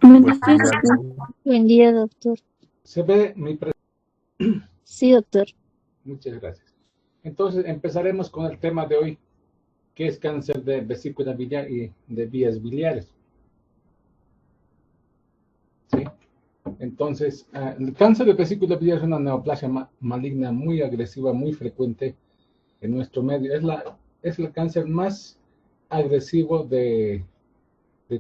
Buenos Buen días, día. doctor. Buen día, doctor. ¿Se ve mi presentación? Sí, doctor. Muchas gracias. Entonces empezaremos con el tema de hoy, que es cáncer de vesícula biliar y de vías biliares. ¿Sí? Entonces, el cáncer de vesícula biliar es una neoplasia maligna muy agresiva, muy frecuente en nuestro medio. Es el cáncer más agresivo de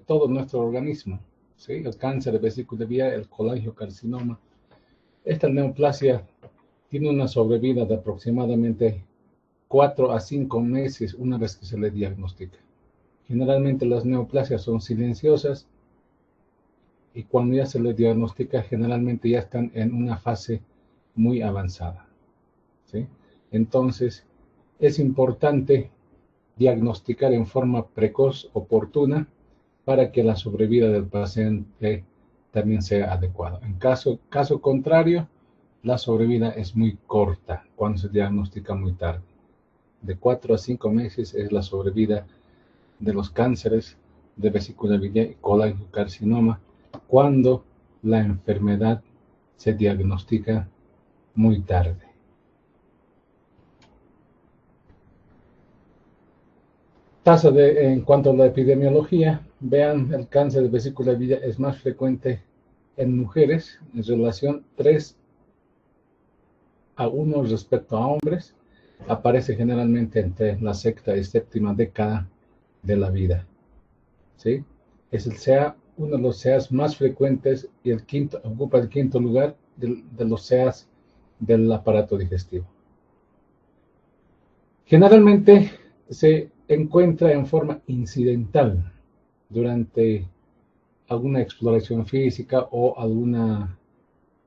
todo nuestro organismo. ¿Sí? El cáncer de vesícula biliar, el colangiocarcinoma. Esta neoplasia tiene una sobrevida de aproximadamente 4 a 5 meses una vez que se le diagnostica. Generalmente las neoplasias son silenciosas y cuando ya se le diagnostica generalmente ya están en una fase muy avanzada. ¿Sí? Entonces es importante diagnosticar en forma precoz, oportuna, para que la sobrevida del paciente también sea adecuada. En caso contrario, la sobrevida es muy corta cuando se diagnostica muy tarde. De 4 a 5 meses es la sobrevida de los cánceres de vesícula biliar y colangiocarcinoma cuando la enfermedad se diagnostica muy tarde. En cuanto a la epidemiología, vean, el cáncer de vesícula biliar es más frecuente en mujeres en relación 3 a 1 respecto a hombres. Aparece generalmente entre la sexta y séptima década de la vida. ¿Sí? Es uno de los CEAs más frecuentes y ocupa el quinto lugar de los CEAs del aparato digestivo. Generalmente se encuentra en forma incidental durante alguna exploración física o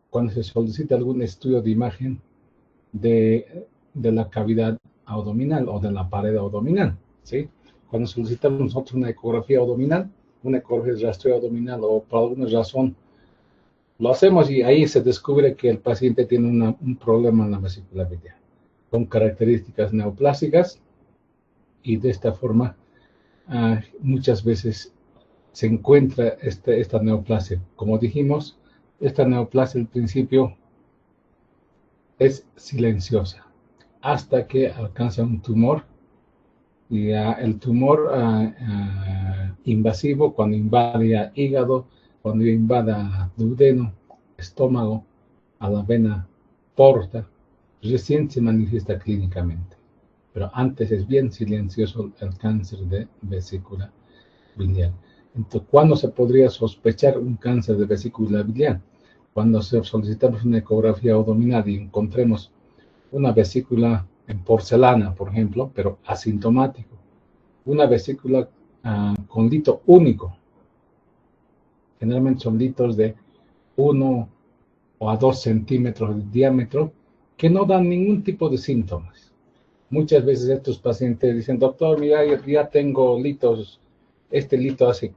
cuando se solicita algún estudio de imagen de la cavidad abdominal o de la pared abdominal, ¿sí? Cuando solicitamos nosotros una ecografía abdominal, una ecografía de rastreo abdominal o por alguna razón lo hacemos y ahí se descubre que el paciente tiene un problema en la vesícula biliar con características neoplásicas y de esta forma muchas veces se encuentra esta neoplasia. Como dijimos, esta neoplasia al principio es silenciosa hasta que alcanza un tumor y el tumor invasivo cuando invade hígado, cuando invada duodeno, estómago, a la vena porta, recién se manifiesta clínicamente. Pero antes es bien silencioso el cáncer de vesícula biliar. Entonces, ¿cuándo se podría sospechar un cáncer de vesícula biliar? Cuando solicitamos una ecografía abdominal y encontremos una vesícula en porcelana, por ejemplo, pero asintomático. Una vesícula con lito único. Generalmente son litos de 1 o a 2 centímetros de diámetro que no dan ningún tipo de síntomas. Muchas veces estos pacientes dicen, doctor, mira, ya tengo litos, este lito hace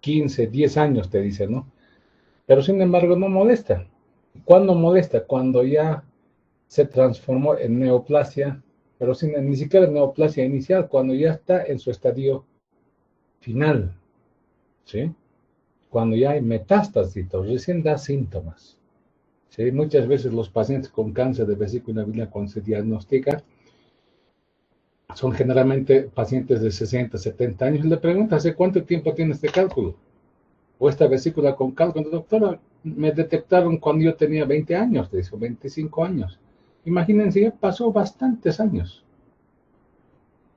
15, 10 años, te dicen, ¿no? Pero sin embargo no molesta. ¿Cuándo molesta? Cuando ya se transformó en neoplasia, pero ni siquiera en neoplasia inicial, cuando ya está en su estadio final, ¿sí? Cuando ya hay metástasis, recién da síntomas. ¿Sí? Muchas veces los pacientes con cáncer de vesícula biliar, cuando se diagnostica, son generalmente pacientes de 60, 70 años, y le preguntan, ¿hace cuánto tiempo tiene este cálculo? O esta vesícula con cálculo. Doctora, me detectaron cuando yo tenía 20 años, te dice, 25 años. Imagínense, ya pasó bastantes años.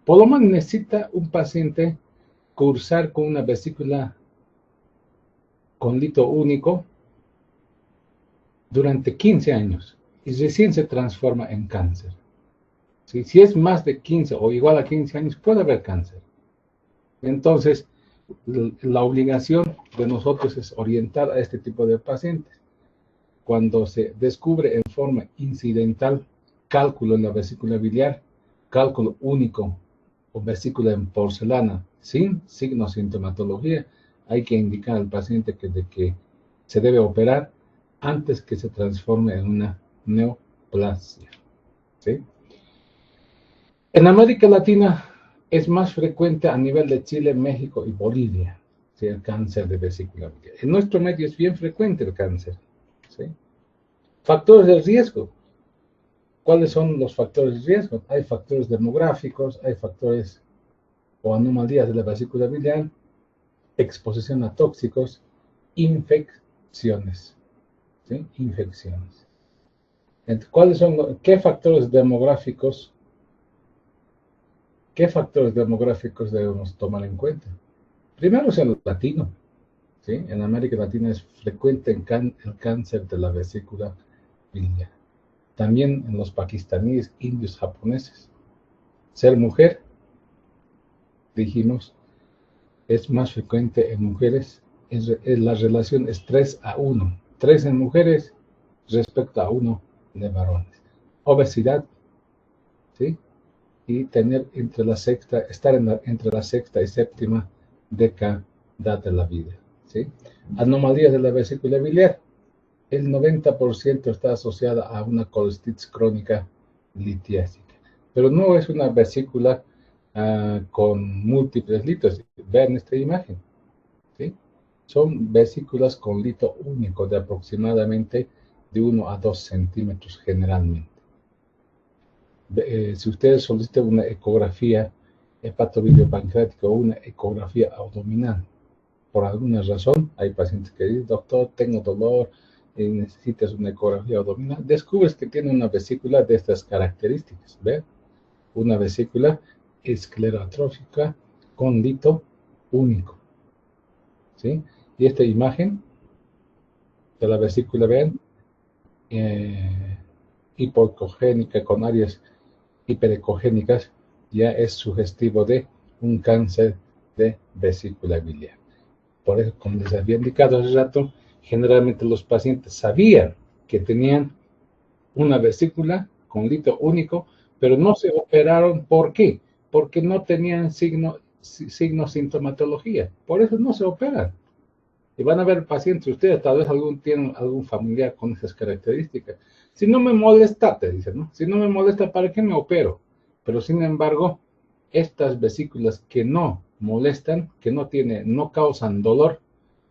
Por lo menos necesita un paciente cursar con una vesícula con lito único durante 15 años y recién se transforma en cáncer. ¿Sí? Si es más de 15 o igual a 15 años, puede haber cáncer. Entonces, la obligación de nosotros es orientar a este tipo de pacientes. Cuando se descubre en forma incidental cálculo en la vesícula biliar, cálculo único o vesícula en porcelana sin signos de sintomatología, hay que indicar al paciente que se debe operar antes que se transforme en una neoplasia. ¿Sí? En América Latina es más frecuente a nivel de Chile, México y Bolivia. ¿sí? El cáncer de vesícula biliar. En nuestro medio es bien frecuente el cáncer, ¿sí? Factores de riesgo. ¿Cuáles son los factores de riesgo? Hay factores demográficos, hay factores o anomalías de la vesícula biliar, exposición a tóxicos, infecciones, ¿sí? Infecciones. ¿Qué factores demográficos debemos tomar en cuenta? Primero es el latino, ¿sí? En América Latina es frecuente el cáncer de la vesícula biliar. También en los pakistaníes, indios, japoneses. Ser mujer, dijimos, es más frecuente en mujeres. La relación es 3:1. 3 en mujeres respecto a 1 de varones. Obesidad, ¿sí? Y tener estar entre la sexta y séptima década de la vida, ¿sí? Anomalías de la vesícula biliar. El 90% está asociada a una colestitis crónica litiásica, pero no es una vesícula con múltiples litos. Vean esta imagen, ¿sí? Son vesículas con lito único de aproximadamente de 1 a 2 centímetros generalmente. Si ustedes solicitan una ecografía hepatobiliopancreática o una ecografía abdominal, por alguna razón, hay pacientes que dicen, doctor, tengo dolor, necesitas una ecografía abdominal, descubres que tiene una vesícula de estas características, ¿ve? Una vesícula esclerotrófica con lito único, ¿sí? Y esta imagen de la vesícula, vean, hipocogénica con áreas hiperecogénicas, ya es sugestivo de un cáncer de vesícula biliar. Por eso, como les había indicado hace rato, generalmente los pacientes sabían que tenían una vesícula con lito único, pero no se operaron. ¿Por qué? Porque no tenían sintomatología. Por eso no se operan. Y van a ver pacientes, ustedes tal vez tienen algún familiar con esas características. Si no me molesta, te dicen, ¿no? Si no me molesta, ¿para qué me opero? Pero sin embargo, estas vesículas que no molestan, que no causan dolor,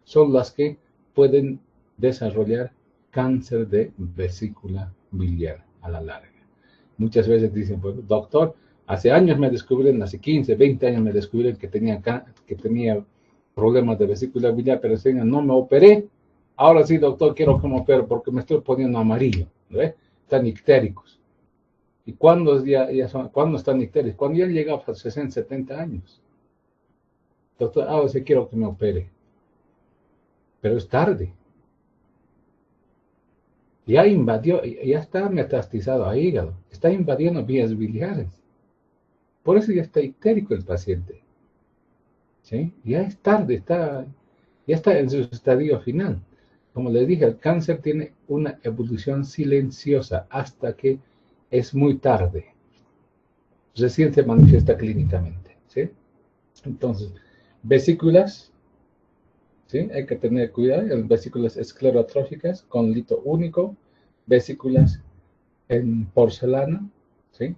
son las que pueden desarrollar cáncer de vesícula biliar a la larga. Muchas veces dicen, pues, doctor, hace años me descubrieron, hace 15, 20 años me descubrieron que tenía problemas de vesícula biliar, pero no me operé. Ahora sí, doctor, quiero que me opere porque me estoy poniendo amarillo, ¿ve? Están ictéricos. ¿Y cuándo están ictéricos? Cuando ya llegaba a 60, 70 años. Doctor, ahora sí quiero que me opere. Pero es tarde. Ya está metastizado a hígado. Está invadiendo vías biliares. Por eso ya está ictérico el paciente. ¿Sí? Ya es tarde, ya está en su estadio final. Como les dije, el cáncer tiene una evolución silenciosa hasta que es muy tarde. Recién se manifiesta clínicamente, ¿sí? Entonces, vesículas, ¿sí? Hay que tener cuidado, en vesículas esclerotróficas con lito único, vesículas en porcelana, ¿sí?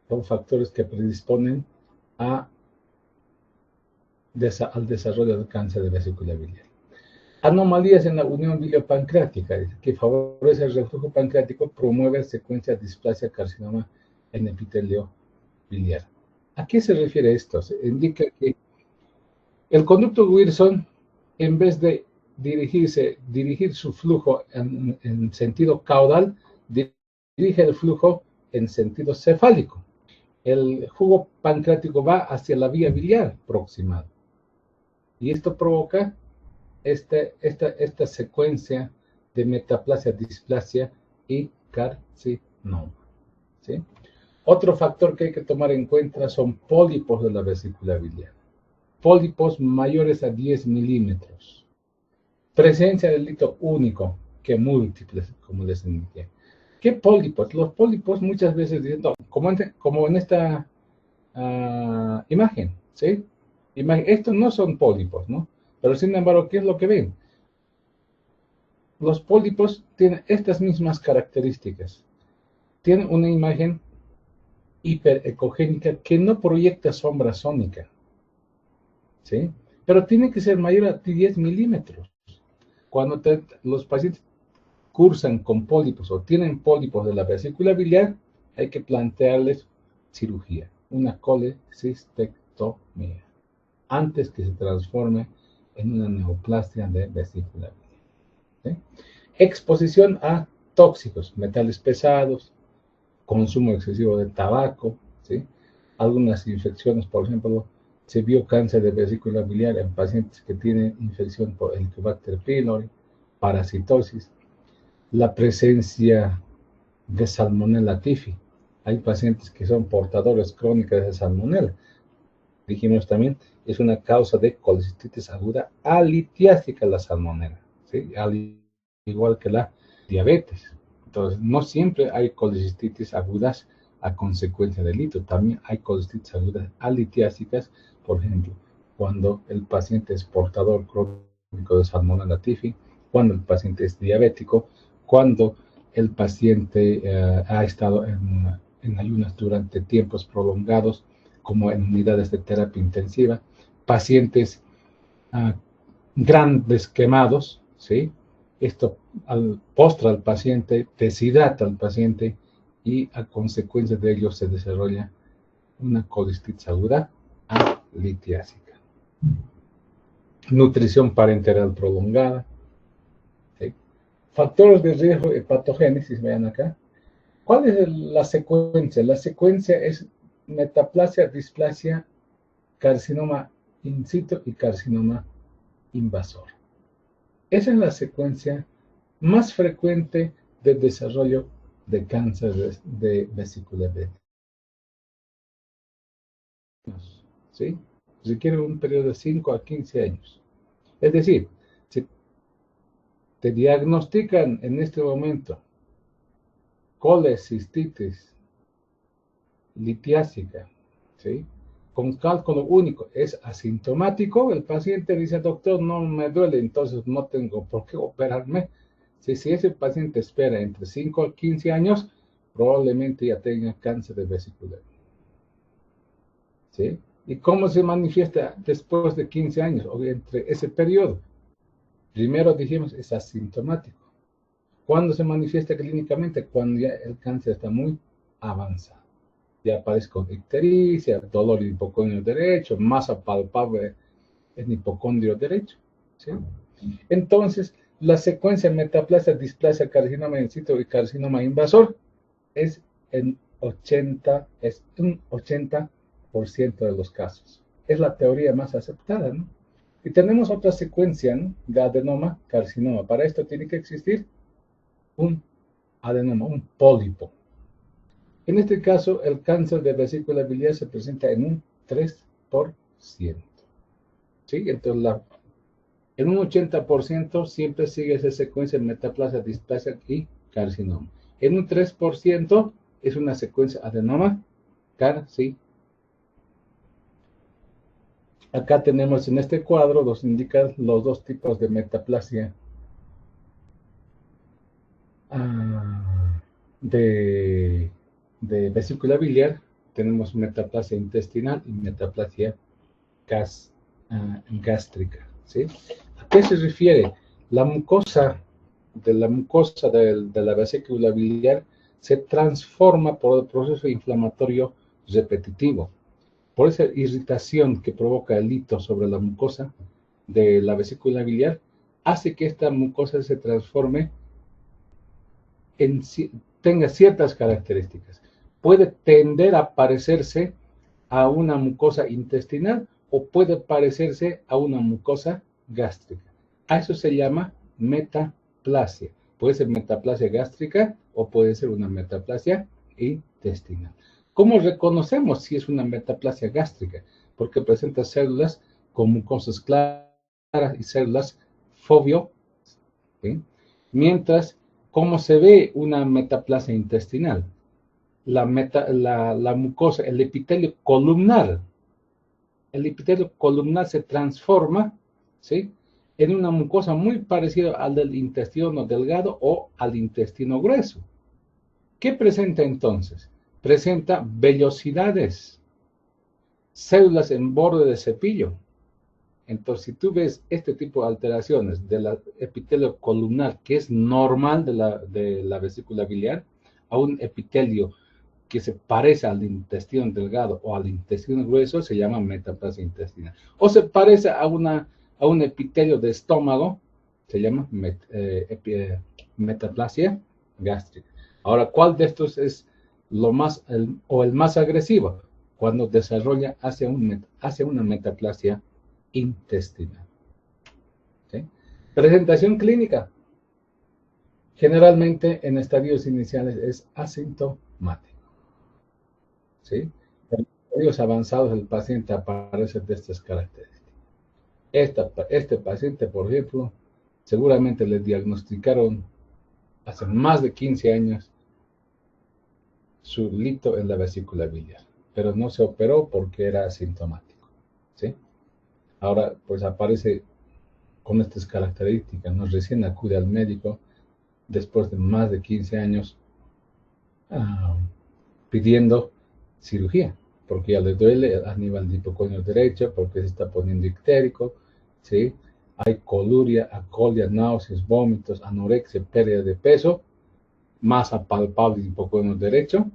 Son factores que predisponen al desarrollo del cáncer de vesícula biliar. Anomalías en la unión biliopancreática, que favorece el reflujo pancreático, promueve secuencia de displasia carcinoma en epitelio biliar. ¿A qué se refiere esto? Se indica que el conducto Wilson, en vez de dirigir su flujo en sentido caudal, dirige el flujo en sentido cefálico. El jugo pancreático va hacia la vía biliar proximal. Y esto provoca esta secuencia de metaplasia, displasia y carcinoma, ¿sí? Otro factor que hay que tomar en cuenta son pólipos de la vesícula biliar. Pólipos mayores a 10 milímetros. Presencia del lito único que múltiples, como les indiqué. ¿Qué pólipos? Los pólipos muchas veces dicen, no, como en esta imagen, ¿sí? Estos no son pólipos, ¿no? Pero sin embargo, ¿qué es lo que ven? Los pólipos tienen estas mismas características. Tienen una imagen hiperecogénica que no proyecta sombra sónica, ¿sí? pero tiene que ser mayor a 10 milímetros. Cuando los pacientes cursan con pólipos o tienen pólipos de la vesícula biliar, hay que plantearles cirugía, una colecistectomía, antes que se transforme en una neoplasia de vesícula biliar. ¿Sí? Exposición a tóxicos, metales pesados, consumo excesivo de tabaco, ¿sí? Algunas infecciones, por ejemplo, se vio cáncer de vesícula biliar en pacientes que tienen infección por Helicobacter pylori, parasitosis, la presencia de Salmonella typhi. Hay pacientes que son portadores crónicos de Salmonella. Dijimos también, es una causa de colecistitis aguda alitiásica la Salmonella, ¿sí? Al igual que la diabetes. Entonces, no siempre hay colecistitis agudas a consecuencia del hito. También hay colecistitis agudas alitiásicas, por ejemplo, cuando el paciente es portador crónico de Salmonella typhi, cuando el paciente es diabético, cuando el paciente ha estado en ayunas durante tiempos prolongados, como en unidades de terapia intensiva, pacientes grandes quemados, ¿sí? Esto postra al paciente, deshidrata al paciente y a consecuencia de ello se desarrolla una colestitis aguda alitiásica. Nutrición parenteral prolongada, ¿sí? Factores de riesgo de patogénesis, vean acá. ¿Cuál es la secuencia? La secuencia es metaplasia, displasia, carcinoma in situ y carcinoma invasor. Esa es la secuencia más frecuente de desarrollo de cáncer de vesícula biliar. ¿Sí? Requiere un periodo de 5 a 15 años. Es decir, si te diagnostican en este momento colecistitis litiásica, ¿sí? Con cálculo único, es asintomático, el paciente dice, doctor, no me duele, entonces no tengo por qué operarme. Si ese paciente espera entre 5 a 15 años, probablemente ya tenga cáncer de vesícula. ¿Sí? ¿Y cómo se manifiesta después de 15 años o entre ese periodo? Primero dijimos, es asintomático. ¿Cuándo se manifiesta clínicamente? Cuando ya el cáncer está muy avanzado. Ya aparece con ictericia, dolor en hipocondrio derecho, masa palpable en hipocondrio derecho. ¿Sí? Entonces, la secuencia metaplasia, displasia, carcinoma in situ y carcinoma invasor es un 80% de los casos. Es la teoría más aceptada, ¿no? Y tenemos otra secuencia, ¿no? De adenoma, carcinoma. Para esto tiene que existir un adenoma, un pólipo. En este caso, el cáncer de vesícula biliar se presenta en un 3%. ¿Sí? Entonces, en un 80% siempre sigue esa secuencia de metaplasia, displasia y carcinoma. En un 3% es una secuencia adenoma, carcinoma. Acá tenemos en este cuadro, nos indican los dos tipos de metaplasia de vesícula biliar. Tenemos metaplasia intestinal y metaplasia gástrica. ¿Sí? ¿A qué se refiere? La mucosa de la vesícula biliar se transforma por el proceso inflamatorio repetitivo. Por esa irritación que provoca el hito sobre la mucosa de la vesícula biliar, hace que esta mucosa se transforme tenga ciertas características. Puede tender a parecerse a una mucosa intestinal o puede parecerse a una mucosa gástrica. A eso se llama metaplasia. Puede ser metaplasia gástrica o puede ser una metaplasia intestinal. ¿Cómo reconocemos si es una metaplasia gástrica? Porque presenta células con mucosas claras y células fovio, ¿sí? Mientras, ¿cómo se ve una metaplasia intestinal? La mucosa, el epitelio columnar se transforma, ¿sí?, en una mucosa muy parecida al del intestino delgado o al intestino grueso. ¿Qué presenta entonces? Presenta vellosidades, células en borde de cepillo, Entonces, si tú ves este tipo de alteraciones del epitelio columnar, que es normal de la vesícula biliar, a un epitelio que se parece al intestino delgado o al intestino grueso, se llama metaplasia intestinal. O se parece a un epitelio de estómago, se llama metaplasia gástrica. Ahora, ¿cuál de estos es el más agresivo? Cuando desarrolla hacia una metaplasia intestinal. ¿Sí? Presentación clínica. Generalmente en estadios iniciales es asintomático. ¿Sí? En estadios avanzados el paciente aparece de estas características. Este paciente, por ejemplo, seguramente le diagnosticaron hace más de 15 años su lito en la vesícula biliar, pero no se operó porque era asintomático. ¿Sí? Ahora, pues aparece con estas características, ¿no? Recién acude al médico después de más de 15 años uh, pidiendo cirugía, porque ya le duele a nivel de hipoconio derecho, porque se está poniendo ictérico, ¿sí? Hay coluria, acolia, náuseas, vómitos, anorexia, pérdida de peso, masa palpable de hipoconio derecho,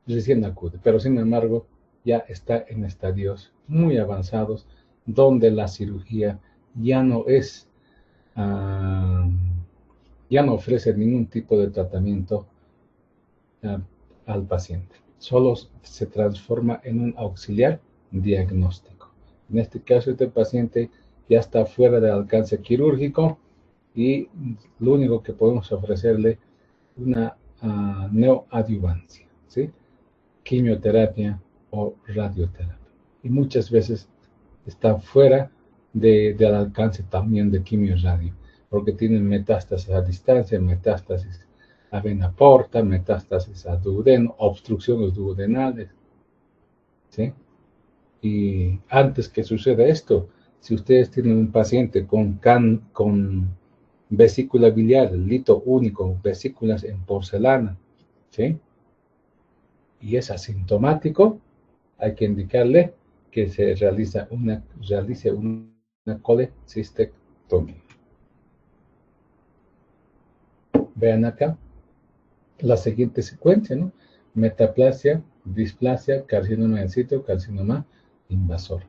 recién acude, pero sin embargo ya está en estadios muy avanzados, donde la cirugía ya no es, ya no ofrece ningún tipo de tratamiento al paciente. Solo se transforma en un auxiliar diagnóstico. En este caso, este paciente ya está fuera del alcance quirúrgico y lo único que podemos ofrecerle una neoadyuvancia, ¿sí? Quimioterapia o radioterapia. Y muchas veces está fuera del alcance también de quimio-radio, porque tienen metástasis a distancia, metástasis a vena porta, metástasis a duodeno, obstrucciones duodenales, ¿sí? Y antes que suceda esto, si ustedes tienen un paciente con vesícula biliar, lito único, vesículas en porcelana, ¿sí? Y es asintomático, hay que indicarle que se realice una colecistectomía. Vean acá la siguiente secuencia, ¿no? Metaplasia, displasia, carcinoma in situ, carcinoma invasor.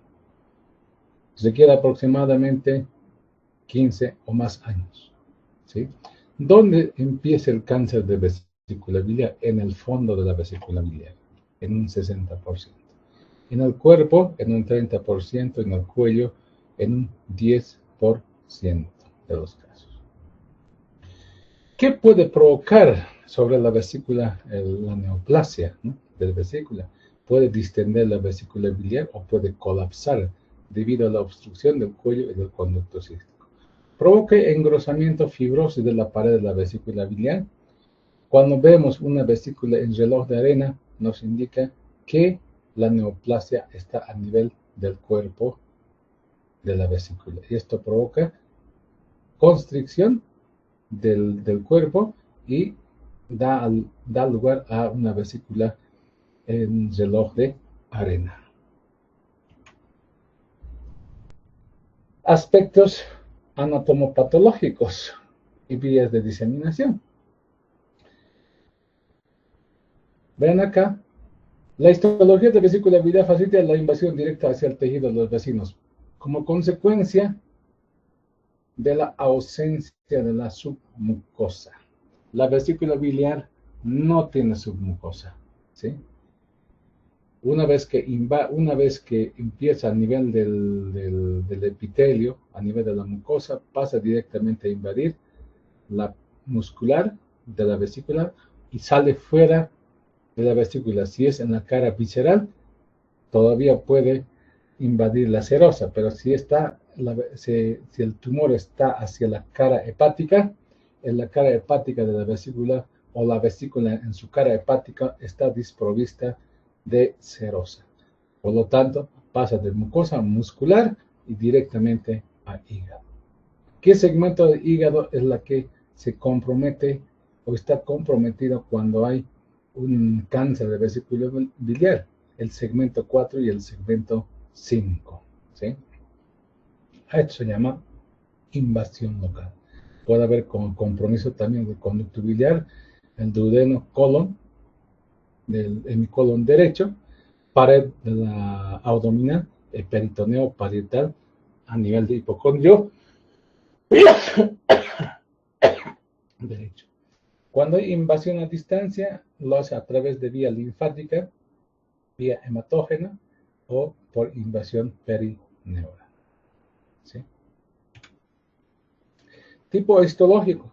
Requiere aproximadamente 15 o más años, ¿sí? ¿Dónde empieza el cáncer de vesícula biliar? En el fondo de la vesícula biliar, en un 60%. En el cuerpo, en un 30%, en el cuello, en un 10% de los casos. ¿Qué puede provocar sobre la vesícula la neoplasia, ¿no? De la vesícula? Puede distender la vesícula biliar o puede colapsar debido a la obstrucción del cuello y del conducto cístico. Provoca engrosamiento fibroso de la pared de la vesícula biliar. Cuando vemos una vesícula en reloj de arena, nos indica que la neoplasia está a nivel del cuerpo de la vesícula. Y esto provoca constricción del cuerpo y da lugar a una vesícula en reloj de arena. Aspectos anatomopatológicos y vías de diseminación. Vean acá, la histología de vesícula biliar facilita la invasión directa hacia el tejido de los vecinos como consecuencia de la ausencia de la submucosa. La vesícula biliar no tiene submucosa, ¿sí? Una vez que empieza a nivel del epitelio, a nivel de la mucosa, pasa directamente a invadir la muscular de la vesícula y sale fuera de la vesícula. Si es en la cara visceral, todavía puede invadir la serosa, pero si el tumor está hacia la cara hepática, en la cara hepática de la vesícula o la vesícula en su cara hepática está desprovista de serosa. Por lo tanto, pasa de mucosa muscular y directamente a hígado. ¿Qué segmento del hígado es la que se compromete o está comprometido cuando hay un cáncer de vesícula biliar? El segmento 4 y el segmento 5, ¿sí? A esto se llama invasión local. Puede haber compromiso también de conducto biliar, el duodeno, colon, del hemicolon derecho, pared de la abdominal, el peritoneo parietal a nivel de hipocondrio derecho. Cuando hay invasión a distancia, lo hace a través de vía linfática, vía hematógena o por invasión perineural. ¿Sí? Tipo histológico.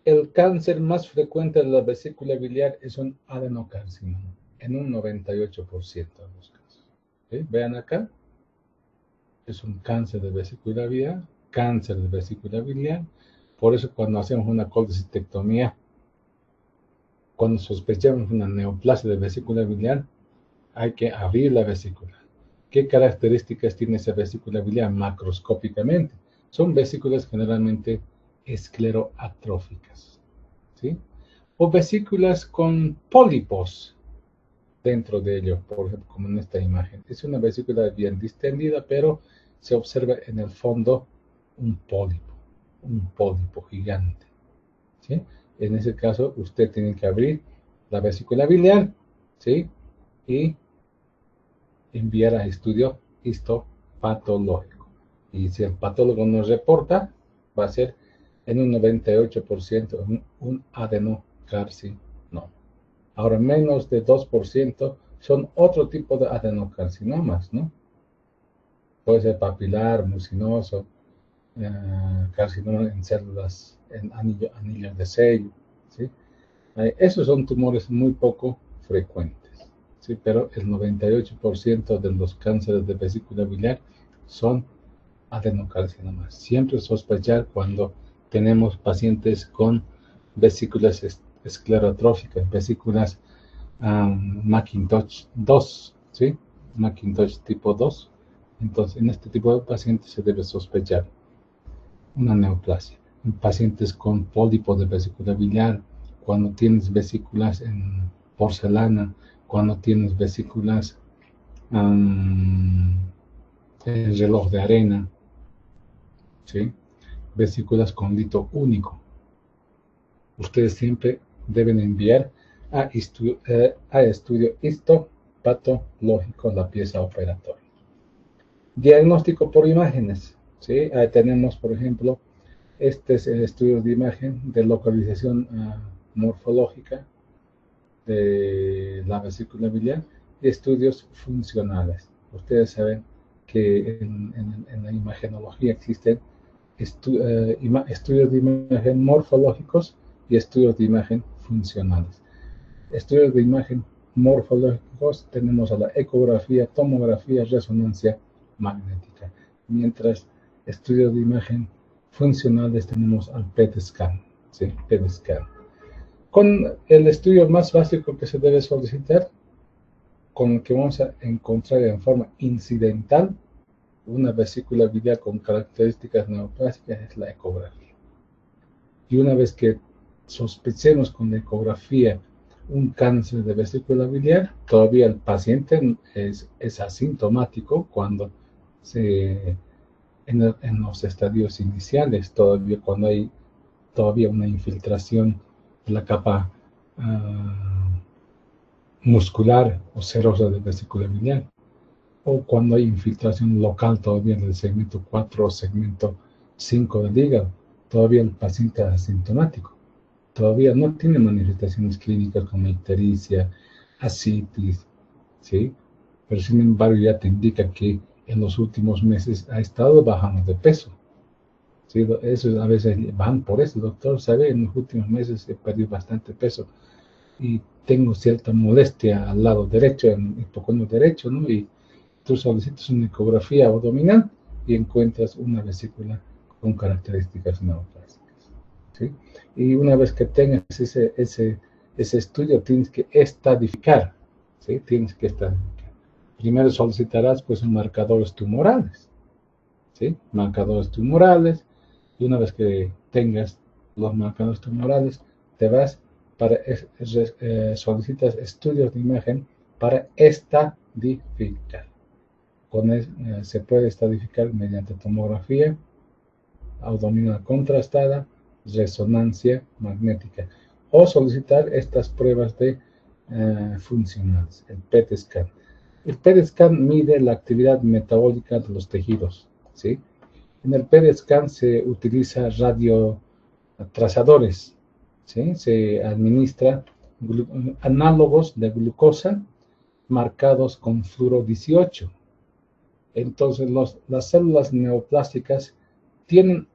El cáncer más frecuente de la vesícula biliar es un adenocarcinoma, en un 98% de los casos. ¿Sí? Vean acá, es un cáncer de vesícula biliar, cáncer de vesícula biliar. Por eso cuando hacemos una colecistectomía, cuando sospechamos una neoplasia de vesícula biliar, hay que abrir la vesícula. ¿Qué características tiene esa vesícula biliar macroscópicamente? Son vesículas generalmente escleroatróficas, ¿sí? O vesículas con pólipos dentro de ello, por ejemplo, como en esta imagen. Es una vesícula bien distendida, pero se observa en el fondo un pólipo gigante, ¿sí? En ese caso, usted tiene que abrir la vesícula biliar, ¿sí? Y enviar a estudio histopatológico. Y si el patólogo nos reporta, va a ser en un 98% un adenocarcinoma. Ahora, menos de 2% son otro tipo de adenocarcinomas, ¿no? Puede ser papilar, mucinoso, carcinoma en células, en anillos de sello, ¿sí? Esos son tumores muy poco frecuentes, ¿sí? Pero el 98% de los cánceres de vesícula biliar son adenocarcinomas. Siempre sospechar cuando tenemos pacientes con vesículas esclerotróficas, vesículas Macintosh 2, ¿sí? Macintosh tipo 2. Entonces, en este tipo de pacientes se debe sospechar una neoplasia. En pacientes con pólipo de vesícula biliar, cuando tienes vesículas en porcelana, cuando tienes vesículas en reloj de arena, ¿sí? Vesículas con lito único. Ustedes siempre deben enviar a estudio histopatológico la pieza operatoria. Diagnóstico por imágenes, ¿sí? Tenemos, por ejemplo, este es el estudio de imagen de localización morfológica de la vesícula biliar y estudios funcionales. Ustedes saben que en la imagenología existen estudios de imagen morfológicos y estudios de imagen funcionales. Estudios de imagen morfológicos tenemos a la ecografía, tomografía, resonancia magnética, mientras estudios de imagen funcionales tenemos al PET scan, ¿sí? PET scan. Con el estudio más básico que se debe solicitar, con el que vamos a encontrar en forma incidental una vesícula biliar con características neoplásicas, es la ecografía. Y una vez que sospechemos con la ecografía un cáncer de vesícula biliar, todavía el paciente es asintomático cuando en los estadios iniciales, todavía cuando hay todavía una infiltración de la capa muscular o serosa de vesícula biliar, o cuando hay infiltración local todavía en el segmento 4 o segmento 5 del hígado, todavía el paciente es asintomático, todavía no tiene manifestaciones clínicas como ictericia, ascitis, ¿sí? Pero sin embargo ya te indica que en los últimos meses ha estado bajando de peso. ¿Sí? Eso a veces van por eso, doctor, ¿sabe? En los últimos meses he perdido bastante peso y tengo cierta molestia al lado derecho, en el hipocondrio derecho, ¿no? Y tú solicitas una ecografía abdominal y encuentras una vesícula con características neoplásicas, ¿sí? Y una vez que tengas ese estudio, tienes que estadificar, ¿sí? Tienes que estadificar. Primero solicitarás, pues, marcadores tumorales, ¿sí? Marcadores tumorales, y una vez que tengas los marcadores tumorales, te vas solicitas estudios de imagen para estadificar. se puede estadificar mediante tomografía abdominal contrastada, resonancia magnética, o solicitar estas pruebas de funcionales, el PET scan. El PET scan mide la actividad metabólica de los tejidos, ¿sí? En el PET scan se utiliza radiotrazadores, ¿sí? Se administra análogos de glucosa marcados con fluoro 18. Entonces, las células neoplásticas tienen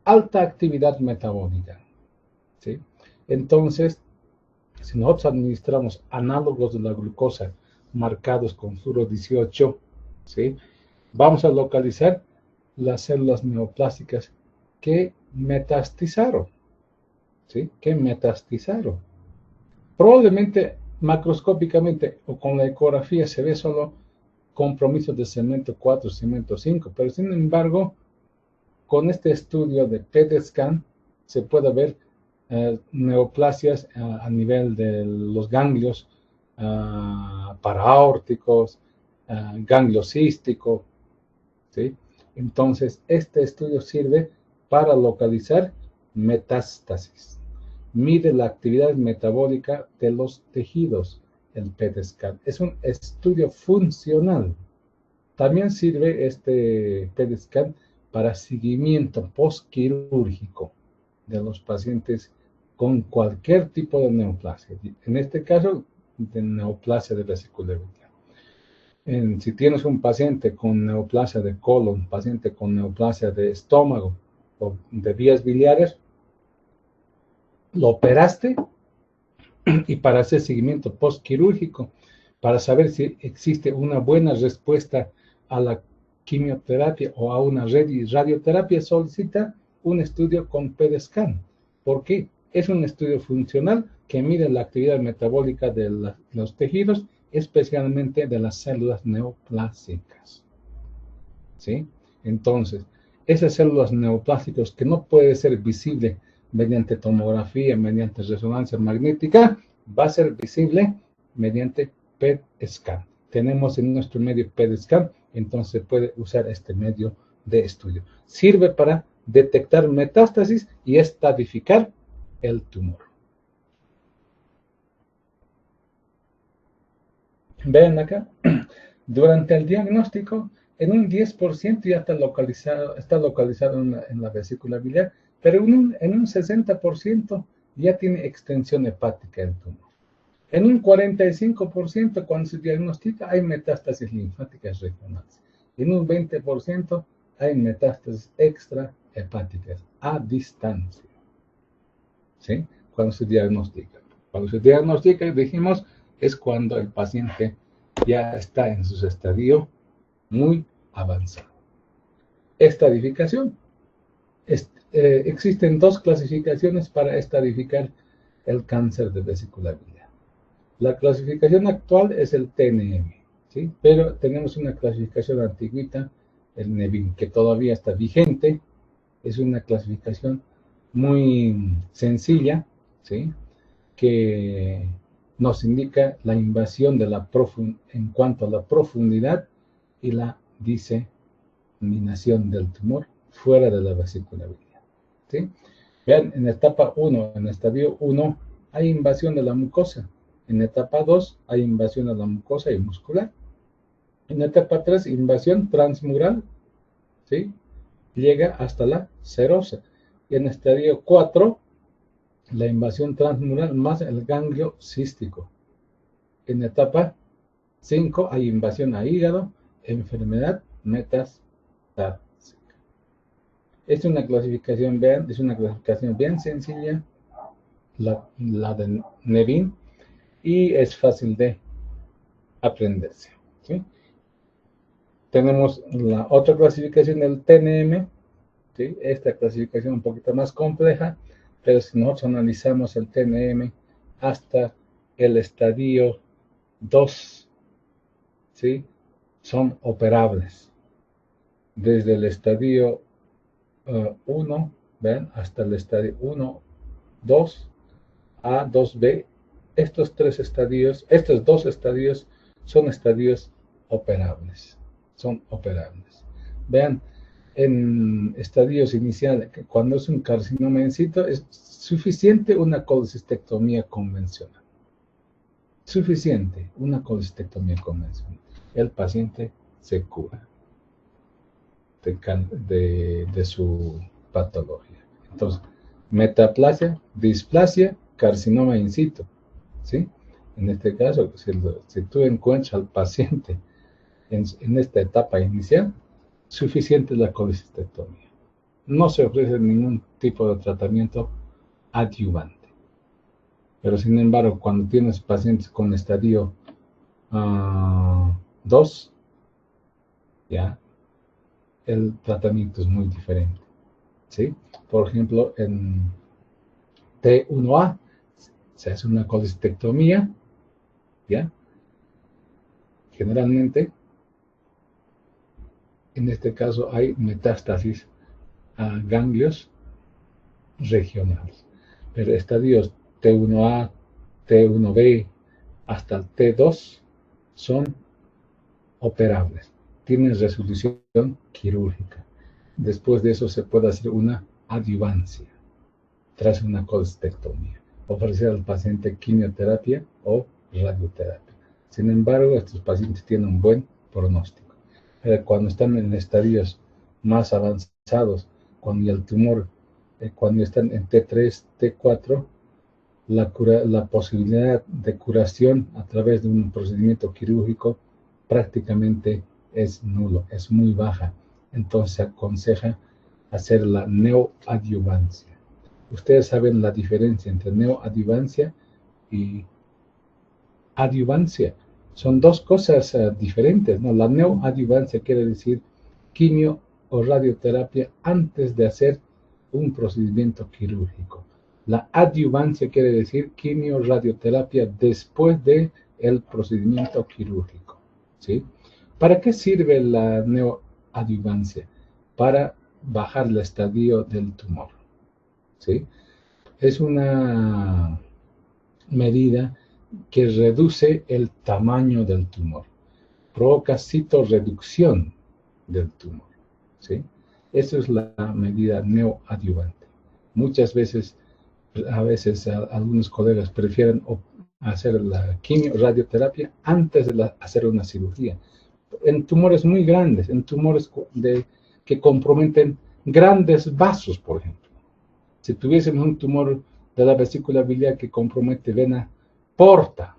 alta actividad metabólica, ¿sí? Entonces, si nosotros administramos análogos de la glucosa marcados con fluoro 18, ¿sí? Vamos a localizar las células neoplásticas que metastizaron, ¿sí? Que metastizaron. Probablemente macroscópicamente o con la ecografía se ve solo compromisos de cemento 4, cemento 5, pero sin embargo, con este estudio de PET scan se puede ver neoplasias a nivel de los ganglios paraórticos, ganglio cístico, ¿sí? Entonces, este estudio sirve para localizar metástasis. Mide la actividad metabólica de los tejidos, el PET scan. Es un estudio funcional. También sirve este PET scan para seguimiento postquirúrgico de los pacientes con cualquier tipo de neoplasia. En este caso, de neoplasia de vesícula biliar. Si tienes un paciente con neoplasia de colon, paciente con neoplasia de estómago o de vías biliares, lo operaste y para hacer seguimiento postquirúrgico, para saber si existe una buena respuesta a la quimioterapia o a una radioterapia, solicita un estudio con PET scan. ¿Por qué? Es un estudio funcional que mide la actividad metabólica de los tejidos, especialmente de las células neoplásicas, ¿sí? Entonces, esas células neoplásicas que no puede ser visible mediante tomografía, mediante resonancia magnética, va a ser visible mediante PET scan. Tenemos en nuestro medio PET scan, entonces se puede usar este medio de estudio. Sirve para detectar metástasis y estadificar el tumor. Vean acá, durante el diagnóstico, en un 10% ya está localizado en la vesícula biliar, pero en un 60% ya tiene extensión hepática el tumor. En un 45% cuando se diagnostica hay metástasis linfáticas regionales. En un 20% hay metástasis extrahepáticas a distancia, ¿sí? Cuando se diagnostica. Cuando se diagnostica, dijimos, es cuando el paciente ya está en su estadio muy avanzado. Estadificación. Existen dos clasificaciones para estadificar el cáncer de vesícula biliar. La clasificación actual es el TNM, ¿sí? Pero tenemos una clasificación antiguita, el NEVIN, que todavía está vigente. Es una clasificación muy sencilla, ¿sí? Que nos indica la invasión en cuanto a la profundidad y la diseminación del tumor fuera de la vesícula biliar, ¿sí? Vean, en etapa 1, en estadio 1, hay invasión de la mucosa. En etapa 2 hay invasión de la mucosa y muscular. En etapa 3, invasión transmural, ¿sí? Llega hasta la serosa. Y en estadio 4, la invasión transmural más el ganglio cístico. En etapa 5 hay invasión a hígado, enfermedad metastásica. Es una clasificación, vean, es una clasificación bien sencilla, la de Nevin, y es fácil de aprenderse, ¿sí? Tenemos la otra clasificación, el TNM, ¿sí? Esta clasificación un poquito más compleja, pero si nosotros analizamos el TNM hasta el estadio 2, ¿sí? Son operables. Desde el estadio 1, ¿ven? Hasta el estadio 1, 2, A, 2B. Estos dos estadios son estadios operables. Son operables. Vean, en estadios iniciales, cuando es un carcinoma in situ, es suficiente una colecistectomía convencional. Suficiente una colecistectomía convencional. El paciente se cura de su patología. Entonces, metaplasia, displasia, carcinoma in situ. ¿Sí? En este caso, si tú encuentras al paciente en esta etapa inicial, suficiente la colecistectomía. No se ofrece ningún tipo de tratamiento adyuvante. Pero sin embargo, cuando tienes pacientes con estadio 2, ya, el tratamiento es muy diferente. ¿Sí? Por ejemplo, en T1A se hace una colecistectomía, ¿ya? Generalmente, en este caso hay metástasis a ganglios regionales. Pero estadios T1A, T1B hasta el T2 son operables, tienen resolución quirúrgica. Después de eso se puede hacer una adyuvancia tras una colecistectomía, ofrecer al paciente quimioterapia o radioterapia. Sin embargo, estos pacientes tienen un buen pronóstico. Pero cuando están en estadios más avanzados, cuando el tumor, cuando están en T3, T4, la posibilidad de curación a través de un procedimiento quirúrgico prácticamente es nulo, es muy baja. Entonces se aconseja hacer la neoadyuvancia. Ustedes saben la diferencia entre neoadyuvancia y adyuvancia. Son dos cosas diferentes, ¿no? La neoadyuvancia quiere decir quimio o radioterapia antes de hacer un procedimiento quirúrgico. La adyuvancia quiere decir quimio, radioterapia después de el procedimiento quirúrgico, ¿sí? ¿Para qué sirve la neoadyuvancia? Para bajar el estadio del tumor, ¿sí? Es una medida que reduce el tamaño del tumor, provoca citorreducción del tumor, ¿sí? Esa es la medida neoadyuvante. Muchas veces, algunos colegas prefieren hacer la quimio-radioterapia antes de hacer una cirugía. En tumores muy grandes, en tumores que comprometen grandes vasos, por ejemplo. Si tuviésemos un tumor de la vesícula biliar que compromete vena porta,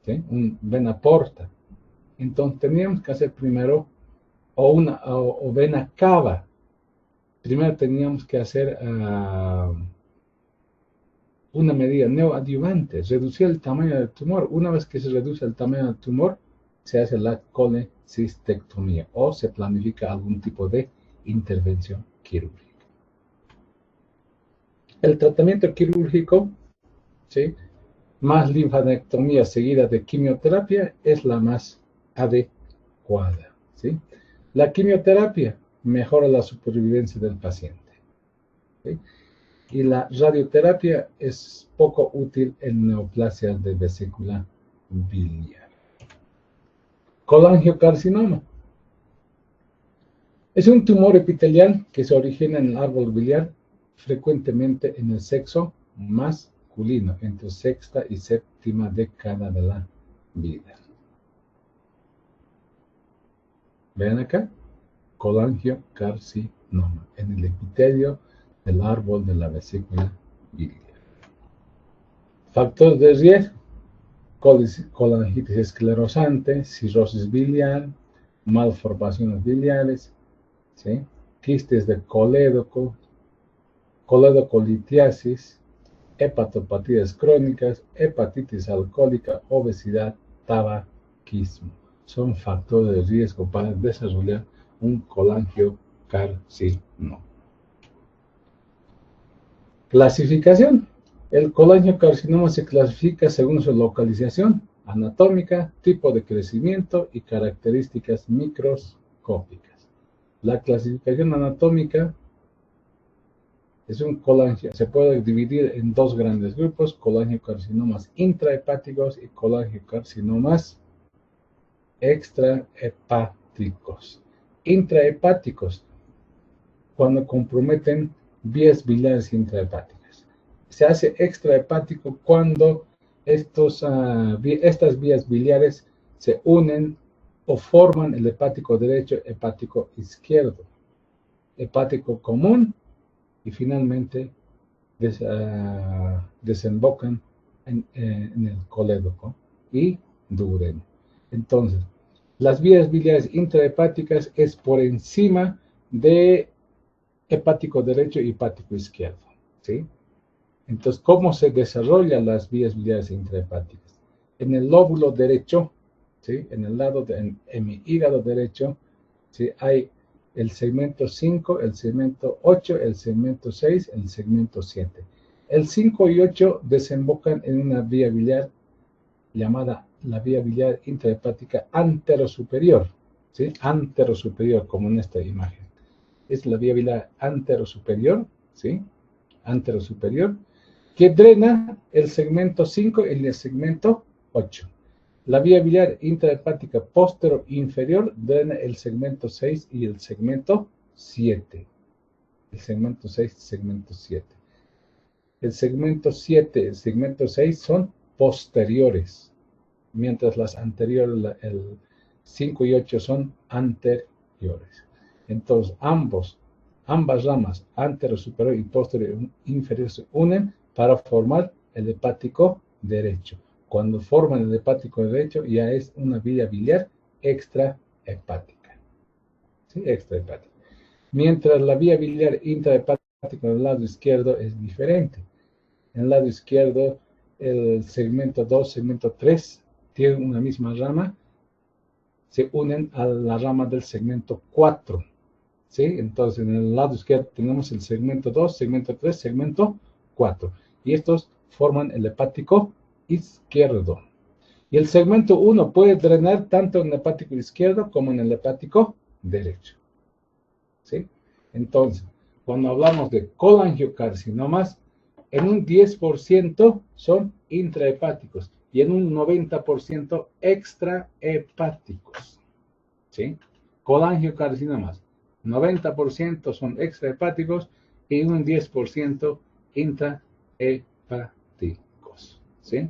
¿sí? Vena porta, entonces teníamos que hacer primero, o vena cava, primero teníamos que hacer una medida neoadyuvante, reducir el tamaño del tumor. Una vez que se reduce el tamaño del tumor, se hace la colecistectomía o se planifica algún tipo de intervención quirúrgica. El tratamiento quirúrgico, ¿sí?, más linfadenectomía seguida de quimioterapia es la más adecuada, ¿sí? La quimioterapia mejora la supervivencia del paciente, ¿sí? Y la radioterapia es poco útil en neoplasias de vesícula biliar. Colangiocarcinoma. Es un tumor epitelial que se origina en el árbol biliar, frecuentemente en el sexo masculino, entre sexta y séptima década de la vida. Vean acá, colangiocarcinoma, en el epitelio del árbol de la vesícula biliar. Factores de riesgo: colangitis esclerosante, cirrosis biliar, malformaciones biliares, ¿sí?, quistes de colédoco, coledoclitiasis, hepatopatías crónicas, hepatitis alcohólica, obesidad, tabaquismo. Son factores de riesgo para desarrollar un colangiocarcinoma. Clasificación. El colangiocarcinoma se clasifica según su localización anatómica, tipo de crecimiento y características microscópicas. La clasificación anatómica es un colangio. Se puede dividir en dos grandes grupos: colangiocarcinomas intrahepáticos y colangiocarcinomas extrahepáticos. Intrahepáticos, cuando comprometen vías biliares intrahepáticas. Se hace extrahepático cuando estas vías biliares se unen o forman el hepático derecho, hepático izquierdo, hepático común y finalmente desembocan en el colédoco y duodeno. Entonces, las vías biliares intrahepáticas es por encima de hepático derecho y hepático izquierdo, ¿sí? Entonces, ¿cómo se desarrollan las vías biliares intrahepáticas? En el lóbulo derecho, ¿sí? En mi hígado derecho, ¿sí? Hay el segmento 5, el segmento 8, el segmento 6, el segmento 7. El 5 y 8 desembocan en una vía biliar llamada la vía biliar intrahepática anterosuperior, ¿sí? Anterosuperior, como en esta imagen. Es la vía biliar anterosuperior, ¿sí? Anterosuperior, que drena el segmento 5 y el segmento 8. La vía biliar intrahepática postero-inferior drena el segmento 6 y el segmento 7. El segmento 6 y segmento 7. El segmento 7 y el segmento 6 son posteriores, mientras las anteriores, el 5 y 8, son anteriores. Entonces, ambas ramas, anterosuperior y posterior inferior, se unen para formar el hepático derecho. Cuando forman el hepático derecho, ya es una vía biliar extrahepática. ¿Sí? Extrahepática. Mientras la vía biliar intrahepática en el lado izquierdo es diferente. En el lado izquierdo, el segmento 2, segmento 3 tienen una misma rama, se unen a la rama del segmento 4. ¿Sí? Entonces, en el lado izquierdo tenemos el segmento 2, segmento 3, segmento 4. Y estos forman el hepático izquierdo. Y el segmento 1 puede drenar tanto en el hepático izquierdo como en el hepático derecho. ¿Sí? Entonces, cuando hablamos de colangiocarcinomas, en un 10% son intrahepáticos y en un 90% extrahepáticos. ¿Sí? Colangiocarcinomas, 90% son extrahepáticos y un 10% intrahepáticos. ¿Sí?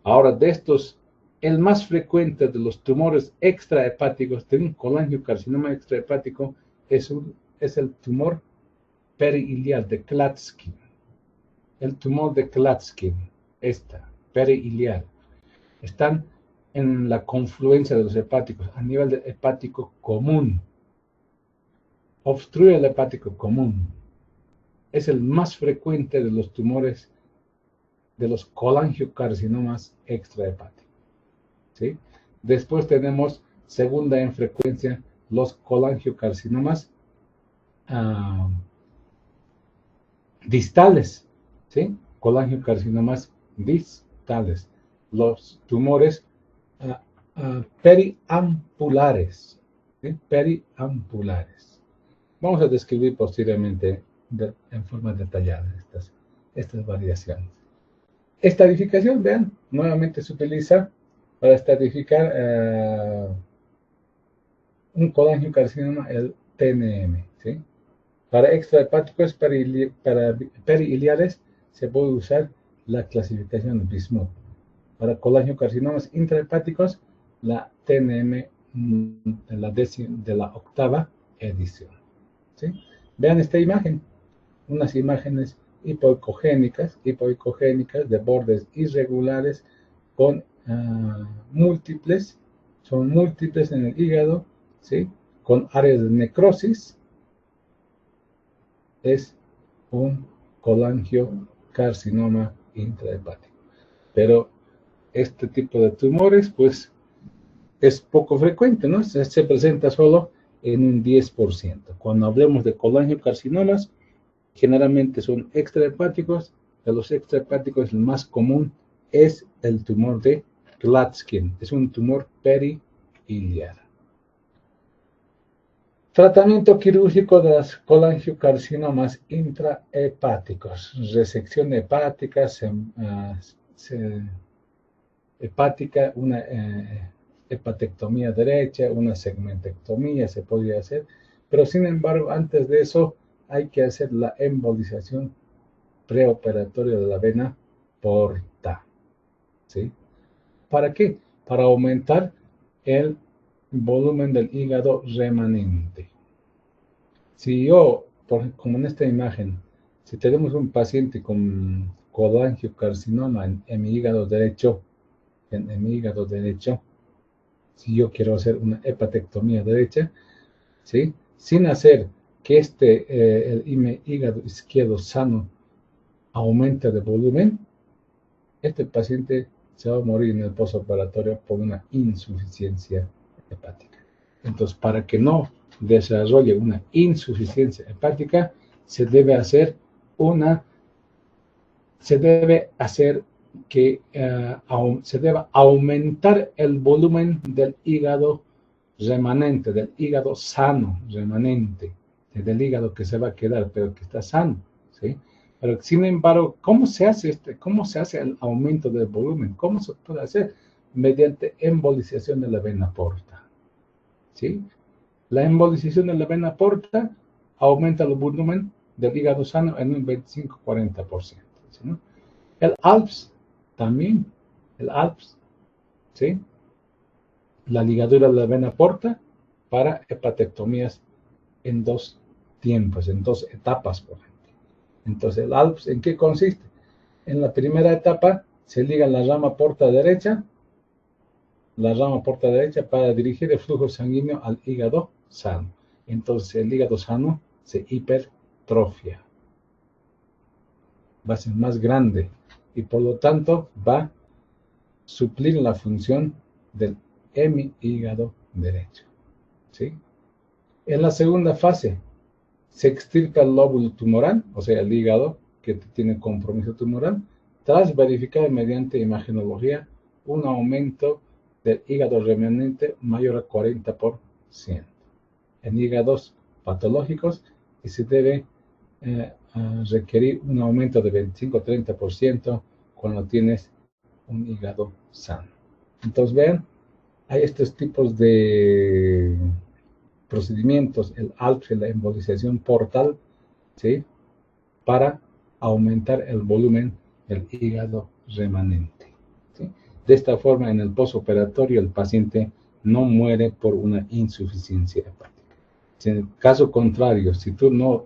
Ahora, de estos, el más frecuente de los tumores extrahepáticos de un colangiocarcinoma extrahepático es el tumor periliar de Klatskin. El tumor de Klatskin, periliar, están en la confluencia de los hepáticos a nivel de hepático común. Obstruye el hepático común. Es el más frecuente de los tumores de los colangiocarcinomas extrahepáticos. ¿Sí? Después tenemos, segunda en frecuencia, los colangiocarcinomas distales. ¿Sí? Colangiocarcinomas distales. Los tumores periampulares. ¿Sí? Periampulares. Vamos a describir posteriormente en forma detallada estas variaciones. Estadificación, vean, nuevamente se utiliza para estadificar un colangiocarcinoma, el TNM. ¿Sí? Para extrahepáticos periliares se puede usar la clasificación Bismuth. Para colangiocarcinomas intrahepáticos, la TNM de la octava edición. ¿Sí? Vean esta imagen, unas imágenes hipoecogénicas de bordes irregulares con múltiples, son múltiples en el hígado, ¿sí? Con áreas de necrosis. Es un colangiocarcinoma intrahepático. Pero este tipo de tumores, pues, es poco frecuente, ¿no? Se presenta solo en un 10%. Cuando hablemos de colangiocarcinomas, generalmente son extrahepáticos. De los extrahepáticos, el más común es el tumor de Klatskin. Es un tumor periliar. Tratamiento quirúrgico de los colangiocarcinomas intrahepáticos. Resección hepática, hepática, hepatectomía derecha, una segmentectomía se podría hacer, pero sin embargo, antes de eso hay que hacer la embolización preoperatoria de la vena porta, ¿sí? ¿Para qué? Para aumentar el volumen del hígado remanente. Si yo, como en esta imagen, si tenemos un paciente con colangiocarcinoma en mi hígado derecho, en mi hígado derecho, si yo quiero hacer una hepatectomía derecha, ¿sí? Sin hacer que el hígado izquierdo sano aumente de volumen, este paciente se va a morir en el postoperatorio por una insuficiencia hepática. Entonces, para que no desarrolle una insuficiencia hepática, se debe hacer se debe aumentar el volumen del hígado remanente, del hígado sano remanente, del hígado que se va a quedar, pero que está sano, ¿sí? Pero sin embargo, ¿cómo se hace el aumento del volumen? ¿Cómo se puede hacer? Mediante embolización de la vena porta, ¿sí? La embolización de la vena porta aumenta el volumen del hígado sano en un 25-40%, ¿sí? El ALPS también, el ALPS, ¿sí? La ligadura de la vena porta para hepatectomías en dos tiempos, en dos etapas, por ejemplo. Entonces, el ALPS, ¿en qué consiste? En la primera etapa se liga la rama porta derecha para dirigir el flujo sanguíneo al hígado sano. Entonces, el hígado sano se hipertrofia, va a ser más grande y por lo tanto va a suplir la función del hemihígado derecho, ¿sí? En la segunda fase se extirpa el lóbulo tumoral, o sea, el hígado que tiene compromiso tumoral, tras verificar mediante imagenología un aumento del hígado remanente mayor a 40% en hígados patológicos y se debe requerir un aumento de 25-30% cuando tienes un hígado sano. Entonces, vean, hay estos tipos de procedimientos, el ALPS, la embolización portal, ¿sí? Para aumentar el volumen del hígado remanente, ¿sí? De esta forma, en el postoperatorio, el paciente no muere por una insuficiencia hepática. En el caso contrario, si tú no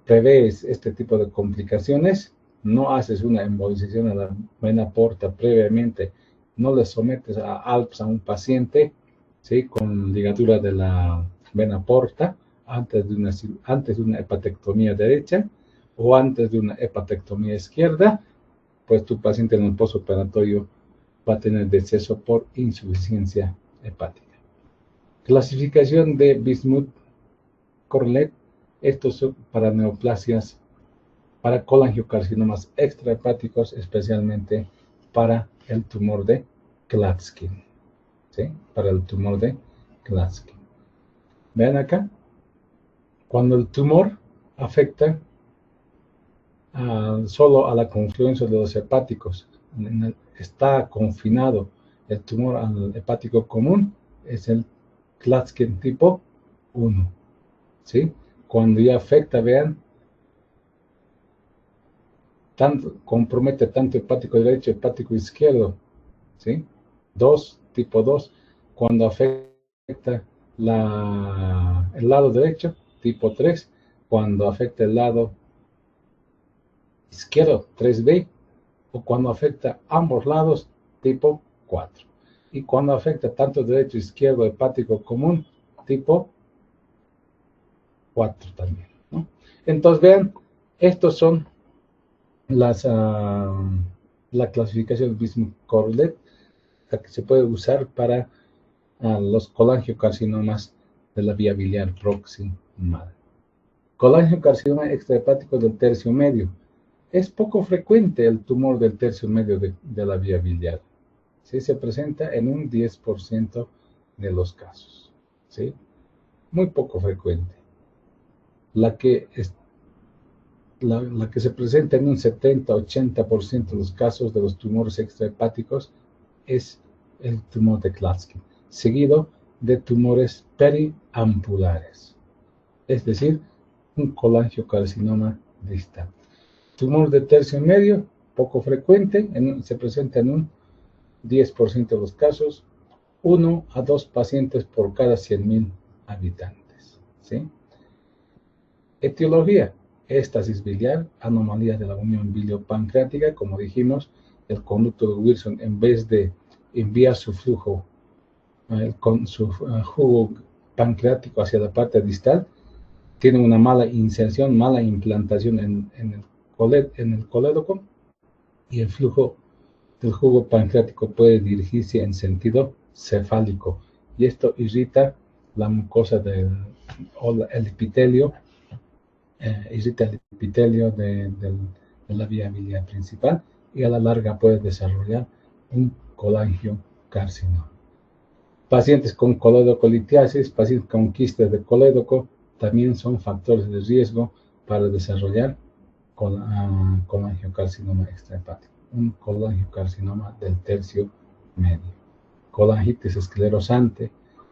prevés este tipo de complicaciones, no haces una embolización a la vena porta previamente, no le sometes a ALPS a un paciente, ¿sí? Con ligadura de la vena porta antes de una hepatectomía derecha o antes de una hepatectomía izquierda, pues tu paciente en el postoperatorio va a tener deceso por insuficiencia hepática. Clasificación de Bismuth-Corlett. Estos son para neoplasias, para colangiocarcinomas extrahepáticos, especialmente para el tumor de Klatskin, ¿sí? Para el tumor de Klatskin. Vean acá, cuando el tumor afecta solo a la confluencia de los hepáticos, está confinado el tumor al hepático común, es el Klatskin tipo 1, ¿sí? Cuando ya afecta, vean, compromete tanto hepático derecho, hepático izquierdo, ¿sí? Tipo 2, cuando afecta el lado derecho, tipo 3, cuando afecta el lado izquierdo, 3B, o cuando afecta ambos lados, tipo 4. Y cuando afecta tanto derecho, izquierdo, hepático común, tipo 4 también, ¿no? Entonces, vean, estos son la clasificación Bismuth-Corlett, la que se puede usar para los colangiocarcinomas de la vía biliar proximal. Colangiocarcinoma extrahepático del tercio medio. Es poco frecuente el tumor del tercio medio de la vía biliar. ¿Sí? Se presenta en un 10% de los casos, ¿sí? Muy poco frecuente. La que se presenta en un 70-80% de los casos de los tumores extrahepáticos es el tumor de Klatskin, seguido de tumores periampulares, es decir, un colangiocarcinoma distal. Tumor de tercio medio, poco frecuente, se presenta en un 10% de los casos, 1 a 2 pacientes por cada 100.000 habitantes. ¿Sí? Etiología: éstasis biliar, anomalía de la unión biliopancreática. Como dijimos, el conducto de Wilson, en vez de enviar su flujo con su jugo pancreático hacia la parte distal, tiene una mala inserción, mala implantación en el colédoco, y el flujo del jugo pancreático puede dirigirse en sentido cefálico, y esto irrita la mucosa el epitelio, de la vía biliar principal, y a la larga puede desarrollar un colangiocarcinoma. Pacientes con coledocolitiasis, pacientes con quistes de colédoco, también son factores de riesgo para desarrollar colangiocarcinoma extrahepático, un colangiocarcinoma del tercio medio. Colangitis esclerosante,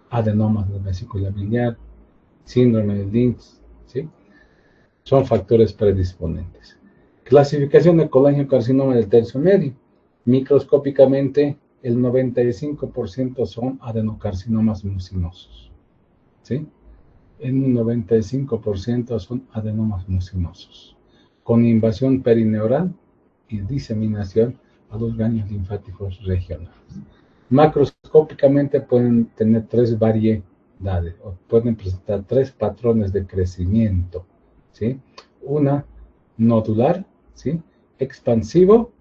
adenomas de la vesícula biliar, síndrome de Lynch, ¿sí? Son factores predisponentes. Clasificación de colangiocarcinoma del tercio medio. Microscópicamente, el 95% son adenocarcinomas mucinosos, ¿sí? En un 95% son adenomas mucinosos, con invasión perineural y diseminación a los ganglios linfáticos regionales. Macroscópicamente pueden tener 3 variedades, o pueden presentar 3 patrones de crecimiento, ¿sí? Una nodular, ¿sí? Expansivo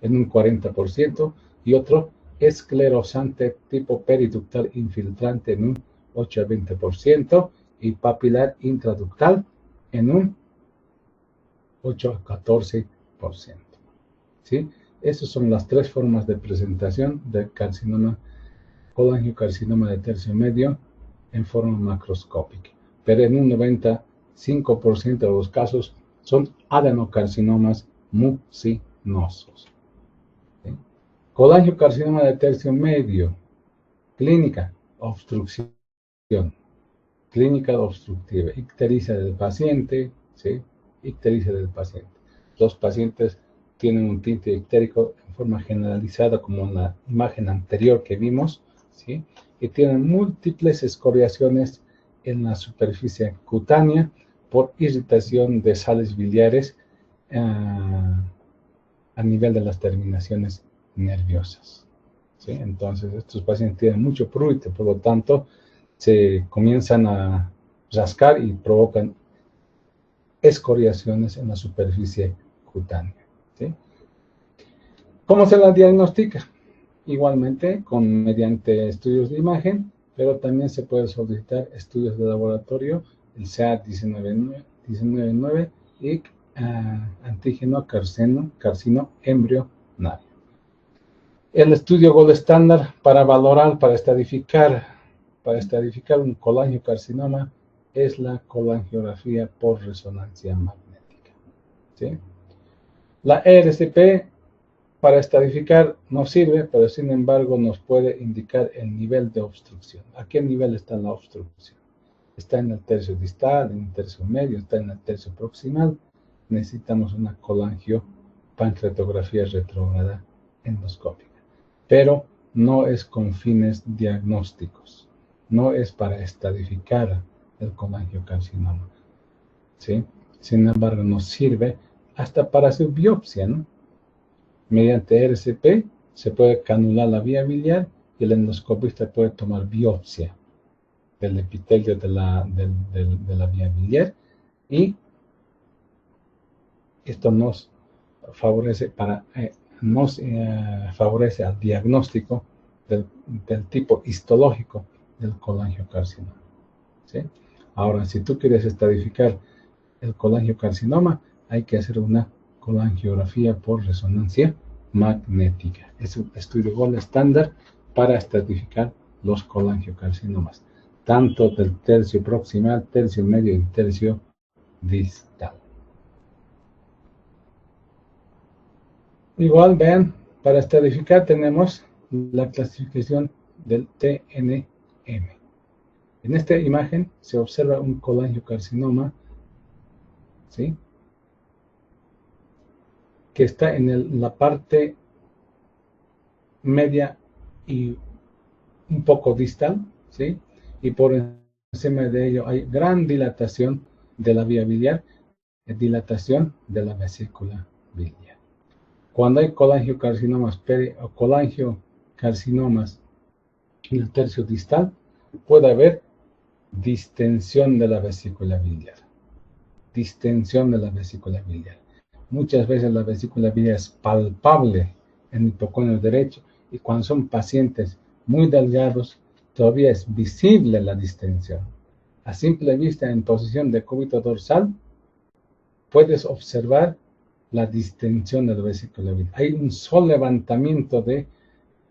en un 40%, y otro esclerosante tipo periductal infiltrante en un 8 a 20%, y papilar intraductal en un 8 a 14%. ¿Sí? Esas son las 3 formas de presentación del carcinoma, colangiocarcinoma de tercio medio, en forma macroscópica. Pero en un 95% de los casos son adenocarcinomas mucinosos. ¿Sí? Colangiocarcinoma de tercio medio. Clínica: obstrucción. Clínica obstructiva. Ictericia del paciente, ¿sí? Ictericia del paciente. Los pacientes tienen un tinte ictérico en forma generalizada, como en la imagen anterior que vimos, ¿sí? Y tienen múltiples escoriaciones en la superficie cutánea por irritación de sales biliares a nivel de las terminaciones nerviosas, ¿sí? Entonces, estos pacientes tienen mucho prurito, por lo tanto, se comienzan a rascar y provocan escoriaciones en la superficie cutánea, ¿sí? ¿Cómo se la diagnostica? Igualmente, mediante estudios de imagen, pero también se puede solicitar estudios de laboratorio, el CA-19-9 y antígeno carcino embrionario. El estudio gold estándar para valorar, para estadificar un colangiocarcinoma es la colangiografía por resonancia magnética, ¿sí? La ERCP para estadificar no sirve, pero sin embargo nos puede indicar el nivel de obstrucción. ¿A qué nivel está la obstrucción? ¿Está en el tercio distal, en el tercio medio, está en el tercio proximal? Necesitamos una colangiopancreatografía retrógrada endoscópica, pero no es con fines diagnósticos, no es para estadificar el colangiocarcinoma, ¿sí? Sin embargo, nos sirve hasta para hacer biopsia, ¿no? Mediante RCP se puede canular la vía biliar y el endoscopista puede tomar biopsia del epitelio de la vía biliar, y esto nos favorece al diagnóstico del tipo histológico del colangiocarcinoma, ¿sí? Ahora, si tú quieres estadificar el colangiocarcinoma, hay que hacer una colangiografía por resonancia magnética. Es un estudio gold estándar para estadificar los colangiocarcinomas, tanto del tercio proximal, tercio medio y tercio distal. Igual, vean, para estadificar tenemos la clasificación del TNM. En esta imagen se observa un colangiocarcinoma, ¿sí?, que está en la parte media y un poco distal, ¿sí? Y por encima de ello hay gran dilatación de la vía biliar, dilatación de la vesícula biliar. Cuando hay colangiocarcinomas o colangiocarcinomas en el tercio distal, puede haber distensión de la vesícula biliar. Distensión de la vesícula biliar. Muchas veces la vesícula biliar es palpable en el hipoconio derecho, y cuando son pacientes muy delgados, todavía es visible la distensión. A simple vista, en posición de cúbito dorsal, puedes observar la distensión de la vesícula biliar. Hay un solo levantamiento de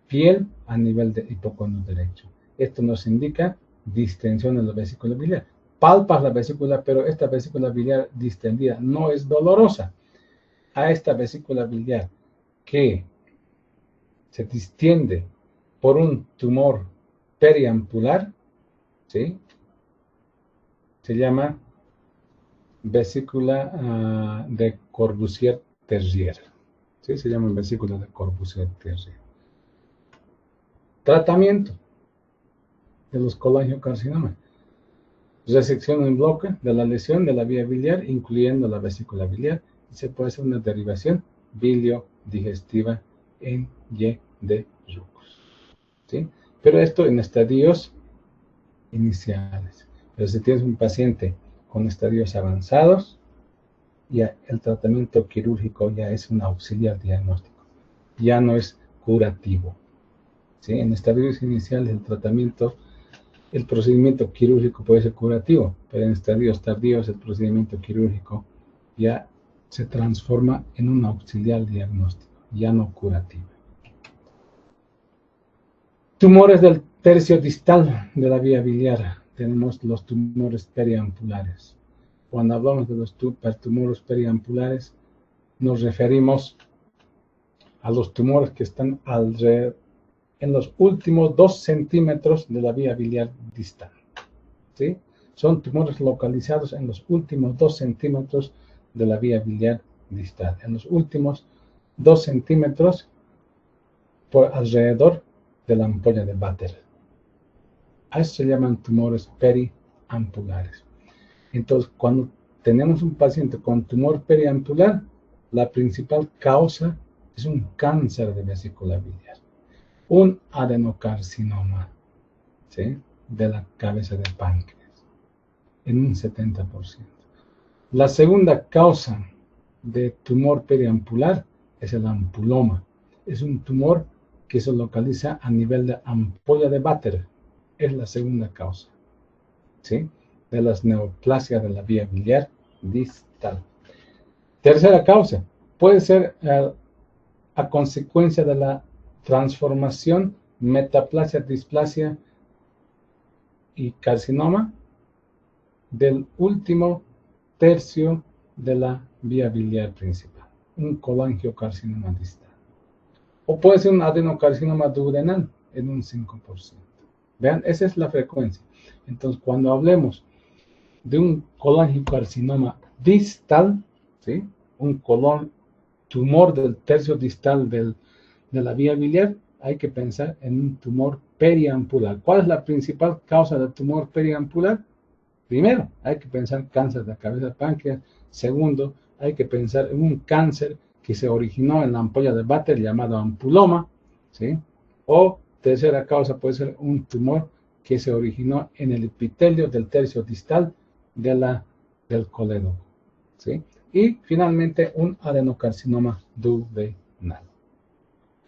piel a nivel del hipoconio derecho. Esto nos indica distensión de la vesícula biliar. Palpas la vesícula, pero esta vesícula biliar distendida no es dolorosa. A esta vesícula biliar que se distiende por un tumor periampular, ¿sí?, se llama vesícula de Corbusier-Terrier. ¿Sí? Se llama vesícula de Corbusier-Terrier. Tratamiento de los colangiocarcinomas: resección en bloque de la lesión de la vía biliar, incluyendo la vesícula biliar, y se puede hacer una derivación bilio-digestiva en Y de Rux, ¿sí? Pero esto en estadios iniciales. Pero si tienes un paciente con estadios avanzados, ya el tratamiento quirúrgico ya es un auxiliar diagnóstico, ya no es curativo, ¿sí? En estadios iniciales el procedimiento quirúrgico puede ser curativo, pero en estadios tardíos el procedimiento quirúrgico ya se transforma en un auxiliar diagnóstico, ya no curativo. Tumores del tercio distal de la vía biliar. Tenemos los tumores periampulares. Cuando hablamos de los tumores periampulares, nos referimos a los tumores que están alrededor, en los últimos 2 centímetros de la vía biliar distal, ¿sí? Son tumores localizados en los últimos 2 centímetros de la vía biliar distal. En los últimos 2 centímetros por alrededor de la ampolla de Vater. A eso se llaman tumores periampulares. Entonces, cuando tenemos un paciente con tumor periampular, la principal causa es un cáncer de vesícula biliar, un adenocarcinoma, ¿sí?, de la cabeza del páncreas, en un 70%. La segunda causa de tumor periampular es el ampuloma. Es un tumor que se localiza a nivel de ampolla de Vater. Es la segunda causa, ¿sí?, de las neoplasias de la vía biliar distal. Tercera causa puede ser a consecuencia de la transformación, metaplasia, displasia y carcinoma del último tercio de la vía biliar principal, un colangiocarcinoma distal. O puede ser un adenocarcinoma duodenal en un 5%. Vean, esa es la frecuencia. Entonces, cuando hablemos de un colangiocarcinoma distal, ¿sí?, un tumor del tercio distal de la vía biliar, hay que pensar en un tumor periampular. ¿Cuál es la principal causa del tumor periampular? Primero, hay que pensar en cáncer de la cabeza del páncreas. Segundo, hay que pensar en un cáncer que se originó en la ampolla de Vater llamado ampuloma, ¿sí? O tercera causa puede ser un tumor que se originó en el epitelio del tercio distal del colédoco, ¿sí? Y finalmente un adenocarcinoma duodenal.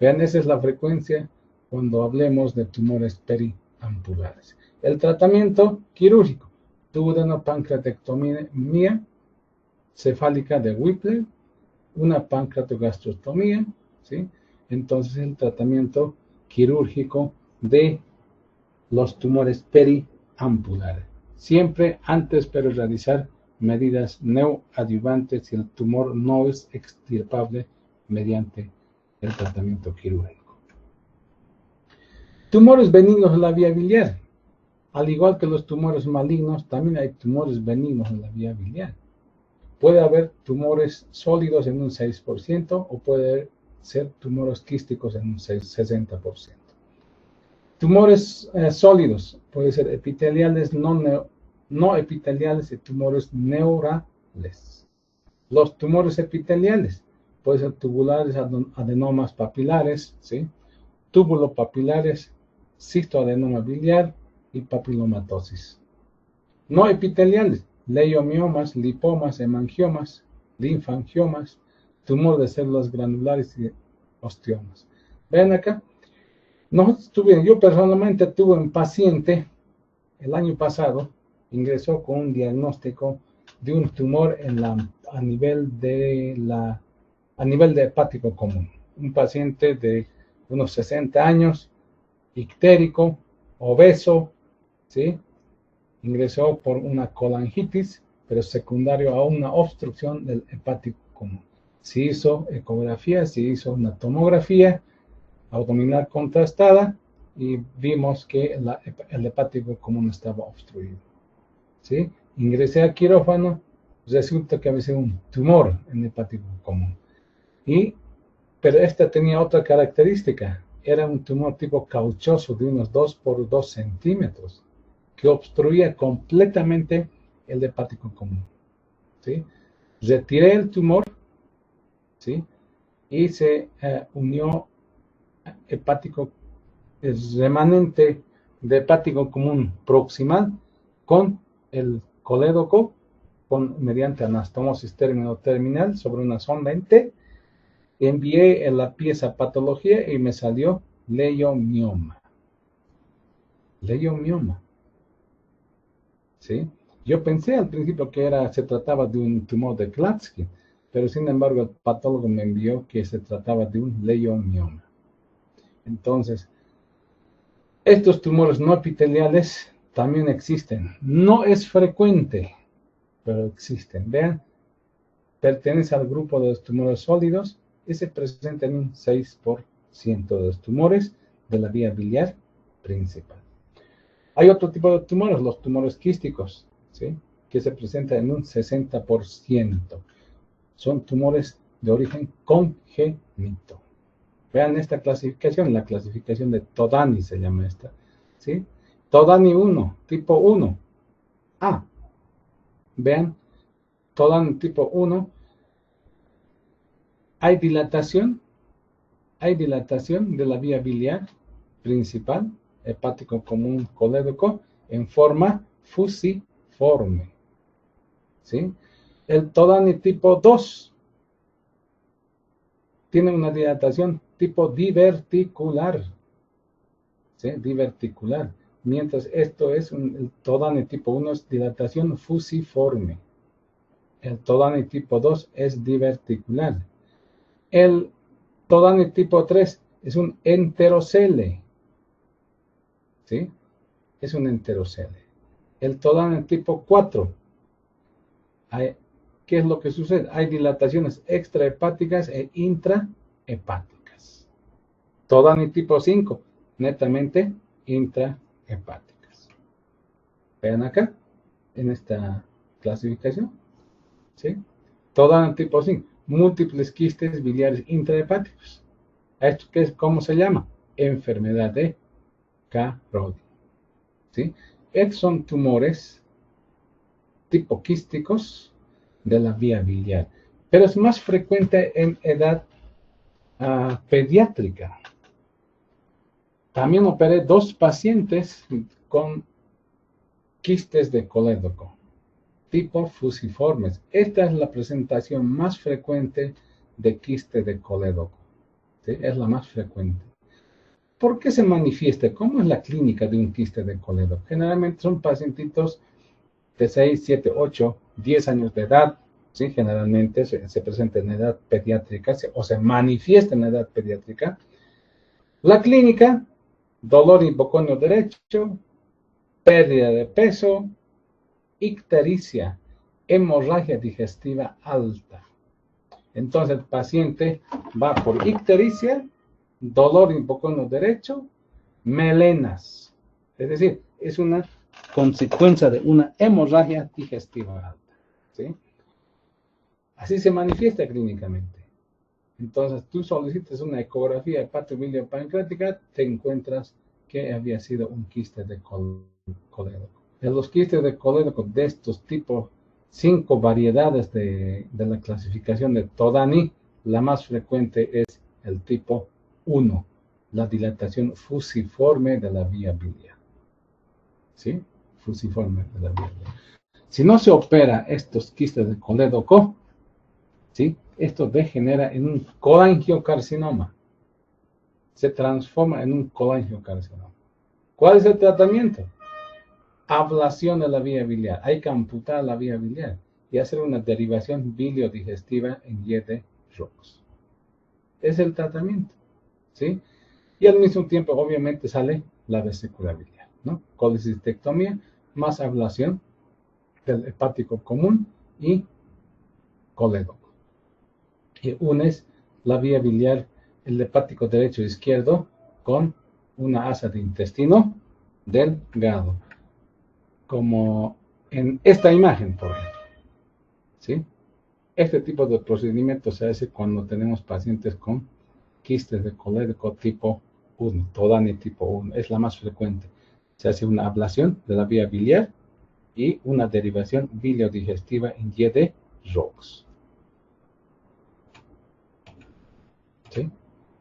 Vean, esa es la frecuencia cuando hablemos de tumores periampulares. El tratamiento quirúrgico: duodenopancreatectomía cefálica de Whipple, una pancreatogastrostomía, ¿sí? Entonces, el tratamiento quirúrgico de los tumores periampulares. Siempre antes, pero realizar medidas neoadyuvantes si el tumor no es extirpable mediante el tratamiento quirúrgico. Tumores benignos en la vía biliar. Al igual que los tumores malignos, también hay tumores benignos en la vía biliar. Puede haber tumores sólidos en un 6% o puede ser tumores quísticos en un 60%. Tumores sólidos, puede ser epiteliales, no epiteliales y tumores neurales. Los tumores epiteliales pueden ser tubulares, adenomas papilares, ¿sí? Túbulos papilares, cistoadenoma biliar y papilomatosis. No epiteliales, leiomiomas, lipomas, hemangiomas, linfangiomas, tumor de células granulares y osteomas. Vean acá, yo personalmente tuve un paciente el año pasado, ingresó con un diagnóstico de un tumor a nivel de hepático común. Un paciente de unos 60 años, ictérico, obeso, ¿sí? Ingresó por una colangitis, pero secundario a una obstrucción del hepático común. Se hizo ecografía, se hizo una tomografía abdominal contrastada y vimos que el hepático común estaba obstruido, ¿sí? Ingresé a quirófano, resulta que había un tumor en el hepático común. Pero esta tenía otra característica, era un tumor tipo cauchoso de unos 2 por 2 centímetros, que obstruía completamente el hepático común, ¿sí? Retiré el tumor, ¿sí? Y se unió hepático, el remanente de hepático común proximal con el colédoco mediante anastomosis terminal sobre una sonda en T. Envié en la pieza patología y me salió leiomioma. Leiomioma. ¿Sí? Yo pensé al principio que se trataba de un tumor de Klatskin, pero sin embargo el patólogo me envió que se trataba de un leiomioma. Entonces, estos tumores no epiteliales también existen. No es frecuente, pero existen. Vean, pertenece al grupo de los tumores sólidos y se presenta en un 6% de los tumores de la vía biliar principal. Hay otro tipo de tumores, los tumores quísticos, ¿sí? Que se presentan en un 60%. Son tumores de origen congénito. Vean esta clasificación, la clasificación de Todani se llama esta, ¿sí? Todani 1, tipo 1. Vean, Todani tipo 1. Hay dilatación de la vía biliar principal, hepático común colédoco, en forma fusiforme, ¿sí? El Todani tipo 2 tiene una dilatación tipo diverticular, ¿sí? Diverticular, mientras el Todani tipo 1 es dilatación fusiforme. El Todani tipo 2 es diverticular. El Todani tipo 3 es un enterocele, ¿sí? Es un enterocele. El Todani tipo 4, ¿qué es lo que sucede? Hay dilataciones extrahepáticas e intrahepáticas. Todani tipo 5, netamente intrahepáticas. Vean acá, en esta clasificación, ¿sí? Todani tipo 5, múltiples quistes biliares intrahepáticos. ¿Esto qué es? ¿Cómo se llama? Enfermedad de Carodi, ¿sí? Estos son tumores tipo quísticos de la vía biliar, pero es más frecuente en edad pediátrica. También operé 2 pacientes con quistes de colédoco, tipo fusiformes. Esta es la presentación más frecuente de quiste de colédoco, ¿sí? Es la más frecuente. ¿Por qué se manifiesta? ¿Cómo es la clínica de un quiste de colédoco? Generalmente son pacientitos de 6, 7, 8, 10 años de edad, ¿sí? Generalmente se presenta en edad pediátrica o se manifiesta en edad pediátrica. La clínica, dolor hipoconio derecho, pérdida de peso, ictericia, hemorragia digestiva alta. Entonces el paciente va por ictericia, dolor hipoconio derecho, melenas. Es decir, es una consecuencia de una hemorragia digestiva alta. ¿Sí? Así se manifiesta clínicamente. Entonces, tú solicitas una ecografía hepatobiliopancreática, te encuentras que había sido un quiste de colédoco. De los quistes de colédoco de estos tipos, 5 variedades de la clasificación de Todani, la más frecuente es el tipo 1, la dilatación fusiforme de la vía biliar. ¿Sí? Fusiforme de la vía biliar. Si no se opera estos quistes de colédoco, ¿sí? Esto degenera en un colangiocarcinoma. Se transforma en un colangiocarcinoma. ¿Cuál es el tratamiento? Ablación de la vía biliar. Hay que amputar la vía biliar y hacer una derivación biliodigestiva en Y-de-ROX. Es el tratamiento, ¿sí? Y al mismo tiempo, obviamente, sale la vesícula biliar, ¿no? Colecistectomía más ablación del hepático común y colédoco. Y unes la vía biliar, el hepático derecho e izquierdo, con una asa de intestino delgado, como en esta imagen, por ejemplo. ¿Sí? Este tipo de procedimiento se hace cuando tenemos pacientes con quistes de colédoco tipo 1, Todani tipo 1, es la más frecuente. Se hace una ablación de la vía biliar y una derivación biliodigestiva en Y de ROX. ¿Sí?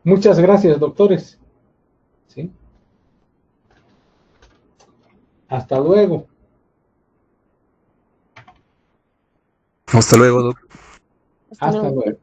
Muchas gracias, doctores. ¿Sí? Hasta luego. Hasta luego, doctor. Hasta Hasta luego. luego.